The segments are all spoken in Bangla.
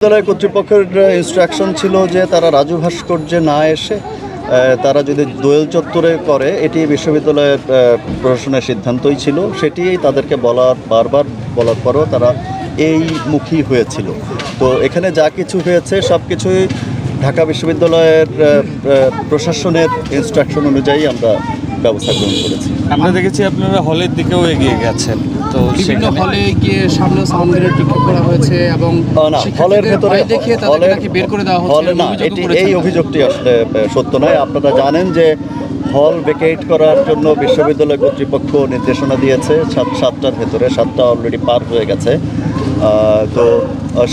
বিদ্যালয় কর্তৃপক্ষের ইনস্ট্রাকশন ছিল যে তারা রাজু ভাস্কর্যে না এসে তারা যদি দোয়েল চত্বরে করে, এটি বিশ্ববিদ্যালয়ের প্রশাসনের সিদ্ধান্তই ছিল। সেটি তাদেরকে বারবার বলার পরও তারা এই মুখী হয়েছিল। তো এখানে যা কিছু হয়েছে সব কিছুই ঢাকা বিশ্ববিদ্যালয়ের প্রশাসনের ইনস্ট্রাকশন অনুযায়ী আমরা ব্যবস্থা গ্রহণ করেছি। আমরা দেখেছি আপনারা হলের দিকেও এগিয়ে গেছেন, তো বিভিন্ন হলে গিয়ে সামনে সাউন্ডের বিক্ষোভ করা হয়েছে এবং হলের ভেতরে দেখিয়ে তাদেরকে নাকি বের করে দেওয়া হচ্ছে। না, এই অভিযোগটি আসলে সত্য নয়। আপনারা জানেন যে হল ভেকেট করার জন্য বিশ্ববিদ্যালয় কর্তৃপক্ষ নির্দেশনা দিয়েছে 7টার ভেতরে, 7টা অলরেডি পার হয়ে গেছে। তো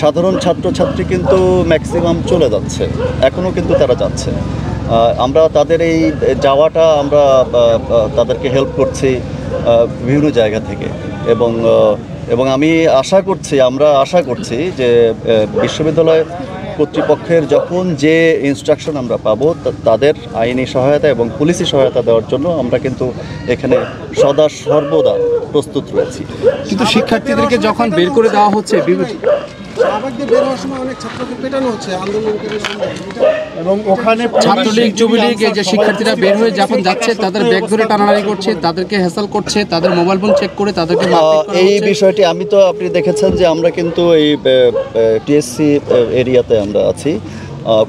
সাধারণ ছাত্রছাত্রী কিন্তু ম্যাক্সিমাম চলে যাচ্ছে, এখনও কিন্তু তারা যাচ্ছে। আমরা তাদের এই যাওয়াটা আমরা তাদেরকে হেল্প করছি বিভিন্ন জায়গা থেকে, এবং আমরা আশা করছি যে বিশ্ববিদ্যালয় কর্তৃপক্ষের যখন যে ইনস্ট্রাকশন আমরা পাবো তাদের আইনি সহায়তা এবং পুলিশি সহায়তা দেওয়ার জন্য আমরা কিন্তু এখানে সর্বদা প্রস্তুত রয়েছি। কিন্তু শিক্ষার্থীদেরকে যখন বের করে দেওয়া হচ্ছে এবং ওখানে ছাত্রলীগ যুবলীগ যে শিক্ষার্থীরা বের হয়ে যখন যাচ্ছে তাদের ব্যাগ ধরে টানাটানি করছে, তাদেরকে হ্যাসেল করছে, তাদের মোবাইল ফোন চেক করে তাদেরকে এই বিষয়টি আপনি দেখেছেন যে আমরা কিন্তু এই টিএসসি এরিয়াতে আমরা আছি।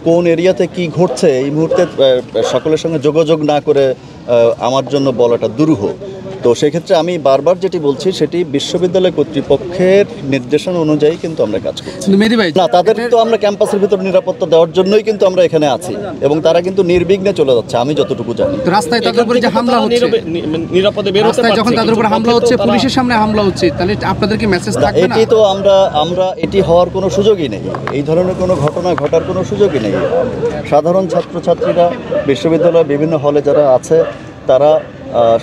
কোন এরিয়াতে কি ঘটছে এই মুহূর্তে সকলের সঙ্গে যোগাযোগ না করে আমার জন্য বলাটা দুরূহ। তো সেক্ষেত্রে আমি বারবার যেটি বলছি সেটি বিশ্ববিদ্যালয় কর্তৃপক্ষের নির্দেশনা অনুযায়ী কিন্তু আমরা কাজ করছি। না, তাদের তো আমরা ক্যাম্পাসের ভিতর নিরাপত্তা দেওয়ার জন্যই কিন্তু আমরা এখানে আছি, এবং তারা কিন্তু নির্বিঘ্নে চলে যাচ্ছে আমি যতটুকু জানি। রাস্তায় তাদের উপরে যে হামলা হচ্ছে, নিরাপদে বের হতে যখন তাদের উপরে হামলা হচ্ছে, পুলিশের সামনে হামলা হচ্ছে, তাহলে আপনাদের কি মেসেজ থাকবে না? এটি তো আমরা এটি হওয়ার কোনো সুযোগই নেই, এই ধরনের কোনো ঘটনা ঘটার কোনো সুযোগই নেই। সাধারণ ছাত্রছাত্রীরা বিশ্ববিদ্যালয়ের বিভিন্ন হলে যারা আছে তারা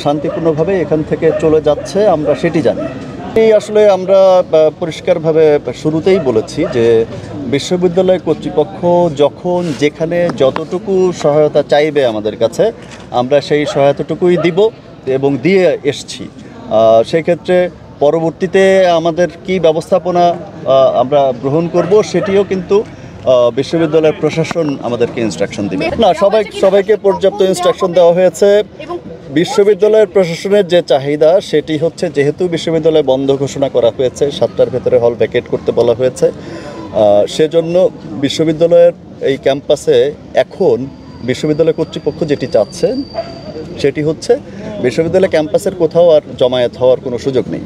শান্তিপূর্ণভাবে এখান থেকে চলে যাচ্ছে, আমরা সেটি জানি। আসলে আমরা পরিষ্কারভাবে শুরুতেই বলেছি যে বিশ্ববিদ্যালয় কর্তৃপক্ষ যখন যেখানে যতটুকু সহায়তা চাইবে আমাদের কাছে, আমরা সেই সহায়তাটুকুই দিব এবং দিয়ে এসছি। সেক্ষেত্রে পরবর্তীতে আমাদের কি ব্যবস্থাপনা আমরা গ্রহণ করব সেটিও কিন্তু বিশ্ববিদ্যালয়ের প্রশাসন আমাদেরকে ইনস্ট্রাকশন দিবে। না, সবাইকে পর্যাপ্ত ইনস্ট্রাকশন দেওয়া হয়েছে। বিশ্ববিদ্যালয়ের প্রশাসনের যে চাহিদা সেটি হচ্ছে, যেহেতু বিশ্ববিদ্যালয় বন্ধ ঘোষণা করা হয়েছে, 7টার ভেতরে হল ভ্যাকেট করতে বলা হয়েছে, সেজন্য বিশ্ববিদ্যালয়ের এই ক্যাম্পাসে এখন বিশ্ববিদ্যালয় কর্তৃপক্ষ যেটি চাচ্ছেন সেটি হচ্ছে বিশ্ববিদ্যালয় ক্যাম্পাসের কোথাও আর জমায়েত হওয়ার কোনো সুযোগ নেই।